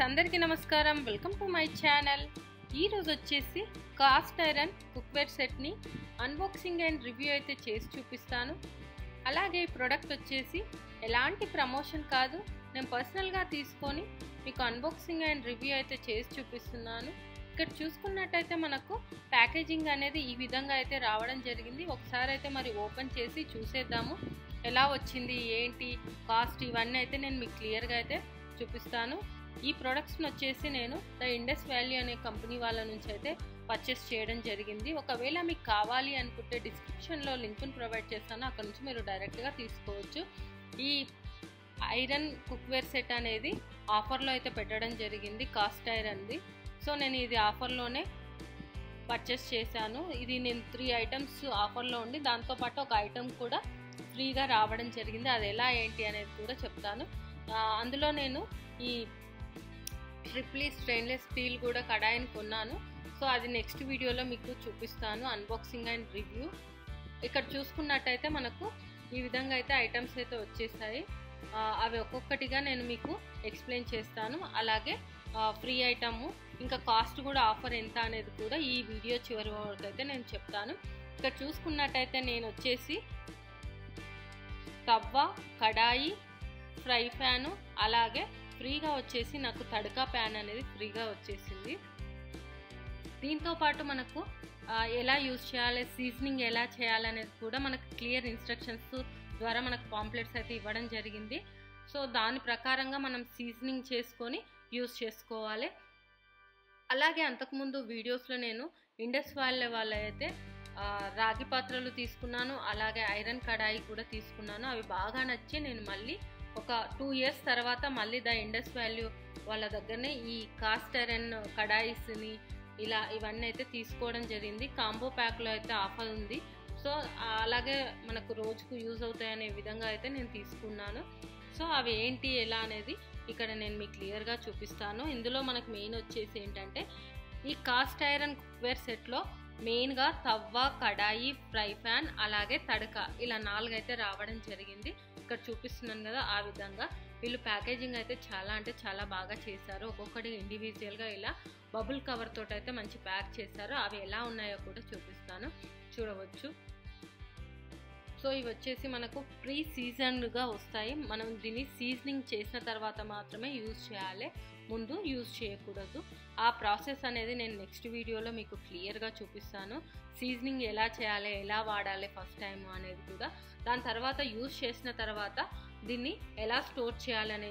అందరికీ నమస్కారం. Welcome to my channel. ఈ రోజు వచ్చేసి కాస్ట్ ఐరన్ కుక్వేర్ సెట్ని అన్బాక్సింగ్ అండ్ రివ్యూ అయితే చేసి చూపిస్తాను. అలాగే ఈ ప్రోడక్ట్ వచ్చేసి ఎలాంటి ప్రమోషన్ కాదు, నేను పర్సనల్గా తీసుకొని మీకు అన్బాక్సింగ్ అండ్ రివ్యూ అయితే చేసి చూపిస్తున్నాను. ఇక్కడ చూసుకున్నట్టయితే మనకు ప్యాకేజింగ్ అనేది ఈ విధంగా అయితే రావడం జరిగింది. ఒకసారి అయితే మరి ఓపెన్ చేసి చూసేద్దాము ఎలా వచ్చింది, ఏంటి కాస్ట్, ఇవన్నీ అయితే నేను మీకు క్లియర్గా అయితే చూపిస్తాను. ఈ ప్రోడక్ట్స్ని వచ్చేసి నేను ద ఇండస్ వ్యాలీ అనే కంపెనీ వాళ్ళ నుంచి అయితే పర్చేస్ చేయడం జరిగింది. ఒకవేళ మీకు కావాలి అనుకుంటే డిస్క్రిప్షన్లో లింక్ను ప్రొవైడ్ చేస్తాను, అక్కడ నుంచి మీరు డైరెక్ట్గా తీసుకోవచ్చు. ఈ ఐరన్ కుక్వేర్ సెట్ అనేది ఆఫర్లో అయితే పెట్టడం జరిగింది, కాస్ట్ ఐరన్ది. సో నేను ఇది ఆఫర్లోనే పర్చేస్ చేశాను. ఇది నేను 3 ఐటమ్స్ ఆఫర్లో ఉండి దాంతోపాటు ఒక ఐటమ్ కూడా ఫ్రీగా రావడం జరిగింది. అది ఎలా ఏంటి అనేది కూడా చెప్తాను. అందులో నేను ఈ ట్రిప్లీ స్టెయిన్లెస్ స్టీల్ కూడా కడాయిని కొన్నాను. సో అది నెక్స్ట్ వీడియోలో మీకు చూపిస్తాను, అన్బాక్సింగ్ అండ్ రివ్యూ. ఇక్కడ చూసుకున్నట్టయితే మనకు ఈ విధంగా అయితే ఐటమ్స్ అయితే వచ్చేసాయి. అవి ఒక్కొక్కటిగా నేను మీకు ఎక్స్ప్లెయిన్ చేస్తాను. అలాగే ఫ్రీ ఐటము, ఇంకా కాస్ట్ కూడా ఆఫర్ ఎంత అనేది కూడా ఈ వీడియో చివరి వరకు అయితే నేను చెప్తాను. ఇక్కడ చూసుకున్నట్టయితే నేను వచ్చేసి తవ్వ, కడాయి, ఫ్రై ప్యాను, అలాగే ఫ్రీగా వచ్చేసి నాకు తడకా ప్యాన్ అనేది ఫ్రీగా వచ్చేసింది. దీంతో పాటు మనకు ఎలా యూజ్ చేయాలి, సీజనింగ్ ఎలా చేయాలనేది కూడా మనకు క్లియర్ ఇన్స్ట్రక్షన్స్ ద్వారా మనకు పాంప్లెట్స్ అయితే ఇవ్వడం జరిగింది. సో దాని ప్రకారంగా మనం సీజనింగ్ చేసుకొని యూజ్ చేసుకోవాలి. అలాగే అంతకుముందు వీడియోస్లో నేను ఇండస్ వ్యాలీ వాళ్ళ అయితే రాగి పాత్రలు తీసుకున్నాను, అలాగే ఐరన్ కడాయి కూడా తీసుకున్నాను. అవి బాగా నచ్చి నేను మళ్ళీ ఒక 2 ఇయర్స్ తర్వాత మళ్ళీ ద ఇండస్ వ్యాలీ వాళ్ళ దగ్గరనే ఈ కాస్ట్ ఐరన్ కడాయిస్ని ఇవన్నీ అయితే తీసుకోవడం జరిగింది. కాంబో ప్యాక్లో అయితే ఆఫర్ ఉంది. సో అలాగే మనకు రోజుకు యూజ్ అవుతాయనే విధంగా అయితే నేను తీసుకున్నాను. సో అవి ఏంటి ఎలా అనేది ఇక్కడ నేను మీకు క్లియర్గా చూపిస్తాను. ఇందులో మనకు మెయిన్ వచ్చేసి ఏంటంటే ఈ కాస్ట్ ఐరన్ కుక్వేర్ సెట్లో మెయిన్గా తవ్వ, కడాయి, ఫ్రై ప్యాన్, అలాగే తడక, ఇలా 4 అయితే రావడం జరిగింది. ఇక్కడ చూపిస్తున్నాను కదా, ఆ విధంగా వీళ్ళు ప్యాకేజింగ్ అయితే చాలా అంటే చాలా బాగా చేశారు. ఒక్కొక్కటి ఇండివిజువల్గా ఇలా బబుల్ కవర్ తోటి అయితే మంచి ప్యాక్ చేశారు. అవి ఎలా ఉన్నాయో కూడా చూపిస్తాను, చూడవచ్చు. సో ఇవి వచ్చేసి మనకు ప్రీ సీజన్డ్గా వస్తాయి. మనం దీన్ని సీజనింగ్ చేసిన తర్వాత మాత్రమే యూజ్ చేయాలి, ముందు యూజ్ చేయకూడదు. ఆ ప్రాసెస్ అనేది నేను నెక్స్ట్ వీడియోలో మీకు క్లియర్గా చూపిస్తాను. సీజనింగ్ ఎలా చేయాలి, ఎలా వాడాలి ఫస్ట్ టైం అనేది కూడా, దాని తర్వాత యూజ్ చేసిన తర్వాత దీన్ని ఎలా స్టోర్ చేయాలనే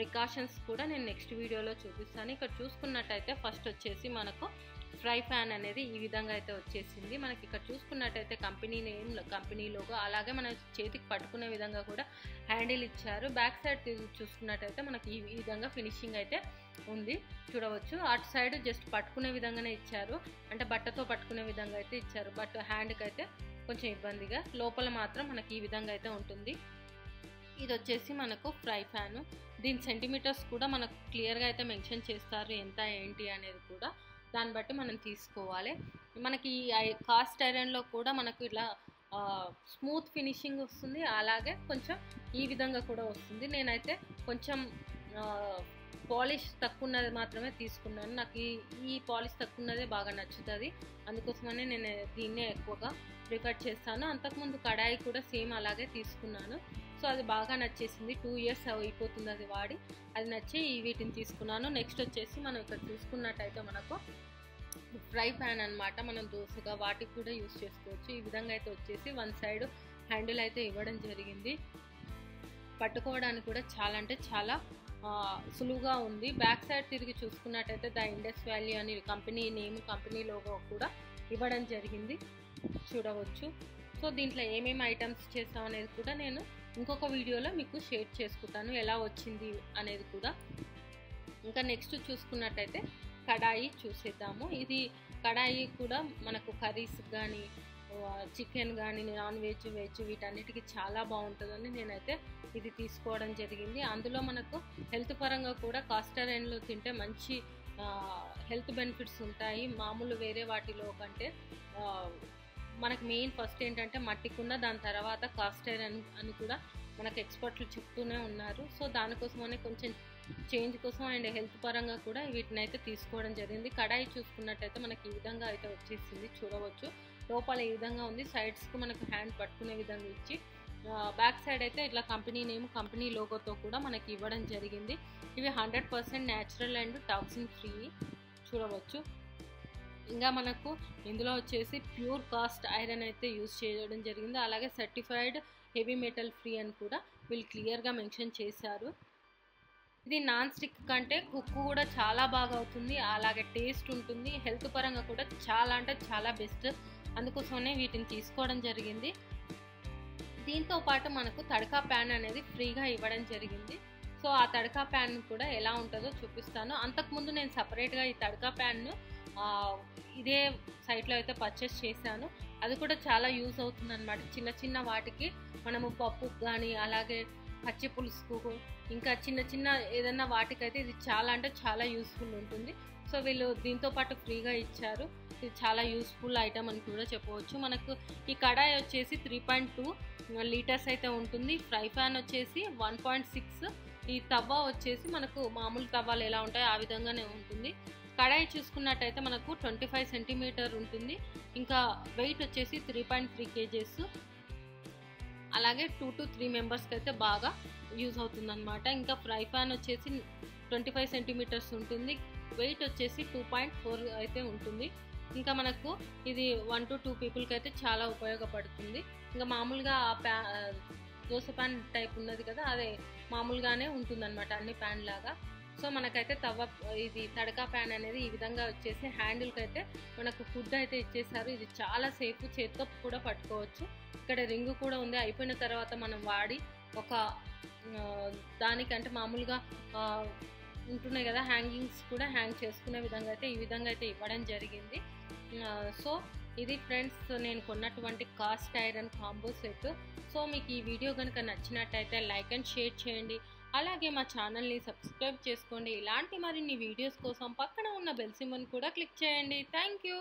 ప్రికాషన్స్ కూడా నేను నెక్స్ట్ వీడియోలో చూపిస్తాను. ఇక్కడ చూసుకున్నట్టయితే ఫస్ట్ వచ్చేసి మనకు ఫ్రై ప్యాన్ అనేది ఈ విధంగా అయితే వచ్చేసింది. మనకి ఇక్కడ చూసుకున్నట్టయితే కంపెనీ నేమ్, కంపెనీ లోగో, అలాగే మన చేతికి పట్టుకునే విధంగా కూడా హ్యాండిల్ ఇచ్చారు. బ్యాక్ సైడ్ చూసుకున్నట్టయితే మనకి ఈ విధంగా ఫినిషింగ్ అయితే ఉంది, చూడవచ్చు. అటు సైడ్ జస్ట్ పట్టుకునే విధంగానే ఇచ్చారు, అంటే బట్టతో పట్టుకునే విధంగా అయితే ఇచ్చారు. బట్ హ్యాండ్కి అయితే కొంచెం ఇబ్బందిగా, లోపల మాత్రం మనకి ఈ విధంగా అయితే ఉంటుంది. ఇది వచ్చేసి మనకు ఫ్రై ప్యాను. దీని సెంటీమీటర్స్ కూడా మనకు క్లియర్గా అయితే మెన్షన్ చేస్తారు, ఎంత ఏంటి అనేది కూడా. దాన్ని బట్టి మనం తీసుకోవాలి. మనకి కాస్ట్ ఐరన్లో కూడా మనకు ఇలా స్మూత్ ఫినిషింగ్ వస్తుంది, అలాగే కొంచెం ఈ విధంగా కూడా వస్తుంది. నేనైతే కొంచెం పాలిష్ తక్కువ ఉన్నది మాత్రమే తీసుకున్నాను. నాకు ఈ పాలిష్ తక్కువ ఉన్నదే బాగా నచ్చుతుంది, అందుకోసమనే నేను దీన్నే ఎక్కువగా ప్రిఫర్ చేస్తాను. అంతకుముందు కడాయి కూడా సేమ్ అలాగే తీసుకున్నాను. సో అది బాగా నచ్చేసింది. 2 ఇయర్స్ అయిపోతుంది అది వాడి, అది నచ్చి వీటిని తీసుకున్నాను. నెక్స్ట్ వచ్చేసి మనం ఇక్కడ చూసుకున్నట్టయితే మనకు ఫ్రై ప్యాన్ అనమాట. మనం దోశగా వాటికి కూడా యూస్ చేసుకోవచ్చు. ఈ విధంగా అయితే వచ్చేసి 1 సైడ్ హ్యాండిల్ అయితే ఇవ్వడం జరిగింది. పట్టుకోవడానికి కూడా చాలా అంటే చాలా సులువుగా ఉంది. బ్యాక్ సైడ్ తిరిగి చూసుకున్నట్టయితే ద ఇండస్ వ్యాలీ అని కంపెనీ నేమ్, కంపెనీ లోగో కూడా ఇవ్వడం జరిగింది, చూడవచ్చు. సో దీంట్లో ఏమేమి ఐటమ్స్ చేస్తాం అనేది కూడా నేను ఇంకొక వీడియోలో మీకు షేర్ చేసుకుంటాను, ఎలా వచ్చింది అనేది కూడా. ఇంకా నెక్స్ట్ చూసుకున్నట్టయితే కడాయి చూసేద్దాము. ఇది కడాయి కూడా మనకు కర్రీస్ కానీ, చికెన్ కానీ, నాన్ వెజ్, వెజ్ వీటన్నిటికీ చాలా బాగుంటుందని నేనైతే ఇది తీసుకోవడం జరిగింది. అందులో మనకు హెల్త్ పరంగా కూడా కాస్ట్ ఐరన్లో తింటే మంచి హెల్త్ బెనిఫిట్స్ ఉంటాయి. మామూలు వేరే వాటిలో కంటే మనకు మెయిన్ ఫస్ట్ ఏంటంటే మట్టికున్న, దాని తర్వాత కాస్ట్ ఐరన్ అని కూడా మనకు ఎక్స్పర్ట్లు చెప్తూనే ఉన్నారు. సో దానికోసమనే కొంచెం చేంజ్ కోసం అండ్ హెల్త్ పరంగా కూడా వీటిని అయితే తీసుకోవడం జరిగింది. కడాయి చూసుకున్నట్టయితే మనకి ఈ విధంగా అయితే వచ్చేసింది, చూడవచ్చు. లోపల ఈ విధంగా ఉంది, సైడ్స్కి మనకు హ్యాండ్ పట్టుకునే విధంగా ఇచ్చి బ్యాక్ సైడ్ అయితే ఇట్లా కంపెనీ నేమ్, కంపెనీ లోగోతో కూడా మనకి ఇవ్వడం జరిగింది. ఇవి 100% న్యాచురల్ అండ్ టాక్సిన్ ఫ్రీ, చూడవచ్చు. ఇంకా మనకు ఇందులో వచ్చేసి ప్యూర్ కాస్ట్ ఐరన్ అయితే యూజ్ చేయడం జరిగింది. అలాగే సర్టిఫైడ్ హెవీ మెటల్ ఫ్రీ అని కూడా వీళ్ళు క్లియర్గా మెన్షన్ చేశారు. ఇది నాన్ స్టిక్ కంటే కుక్ కూడా చాలా బాగా అవుతుంది, అలాగే టేస్ట్ ఉంటుంది. హెల్త్ పరంగా కూడా చాలా అంటే చాలా బెస్ట్, అందుకోసమే వీటిని తీసుకోవడం జరిగింది. దీంతో పాటు మనకు తడకా ప్యాన్ అనేది ఫ్రీగా ఇవ్వడం జరిగింది. సో ఆ తడకా ప్యాన్ కూడా ఎలా ఉంటుందో చూపిస్తాను. అంతకుముందు నేను సపరేట్గా ఈ తడకా ప్యాన్ను ఇదే సైట్లో అయితే పర్చేస్ చేశాను. అది కూడా చాలా యూజ్ అవుతుంది అనమాట. చిన్న చిన్న వాటికి మనము పప్పుకు కానీ, అలాగే పచ్చి పులుసుకు, ఇంకా చిన్న చిన్న ఏదన్నా వాటికైతే ఇది చాలా అంటే చాలా యూస్ఫుల్ ఉంటుంది. సో వీళ్ళు దీంతో పాటు ఫ్రీగా ఇచ్చారు. ఇది చాలా యూస్ఫుల్ ఐటమ్ అని కూడా చెప్పవచ్చు. మనకు ఈ కడాయి వచ్చేసి 3.2 లీటర్స్ అయితే ఉంటుంది. ఫ్రై ప్యాన్ వచ్చేసి 1.6. ఈ తవ్వ వచ్చేసి మనకు మామూలు తవ్వాలు ఎలా ఉంటాయో ఆ విధంగానే ఉంటుంది. కడాయి చూసుకున్నట్టయితే మనకు 25 సెంటీమీటర్ ఉంటుంది. ఇంకా వెయిట్ వచ్చేసి 3.3 kgs. అలాగే 2 to 3 మెంబర్స్కి అయితే బాగా యూజ్ అవుతుంది అనమాట. ఇంకా ఫ్రై ప్యాన్ వచ్చేసి 25 సెంటీమీటర్స్ ఉంటుంది. వెయిట్ వచ్చేసి 2.4 అయితే ఉంటుంది. ఇంకా మనకు ఇది 1 to 2 పీపుల్కి అయితే చాలా ఉపయోగపడుతుంది. ఇంకా మామూలుగా దోశ ప్యాన్ టైప్ ఉన్నది కదా, అదే మామూలుగానే ఉంటుంది అనమాట, అన్ని ప్యాన్ లాగా. సో మనకైతే ఇది తడకా ప్యాన్ అనేది ఈ విధంగా వచ్చేసి హ్యాండిల్కి అయితే మనకు ఫుడ్ అయితే ఇచ్చేసారు. ఇది చాలా సేఫ్, చేత్తో కూడా పట్టుకోవచ్చు. ఇక్కడ రింగు కూడా ఉంది. అయిపోయిన తర్వాత మనం వాడి ఒక దానికంటే మామూలుగా ఉంటున్నాయి కదా హ్యాంగింగ్స్, కూడా హ్యాంగ్ చేసుకునే విధంగా అయితే ఈ విధంగా అయితే ఇవ్వడం జరిగింది. సో ఇది ఫ్రెండ్స్ నేను కొన్నటువంటి cast iron combo set. So మీకు ఈ వీడియో కనుక నచ్చినట్టయితే లైక్ అండ్ షేర్ చేయండి. అలాగే మా ఛానల్ని సబ్స్క్రైబ్ చేసుకోండి. ఇలాంటి మరిన్ని వీడియోస్ కోసం పక్కన ఉన్న బెల్ సింబల్ కూడా క్లిక్ చేయండి. Thank you.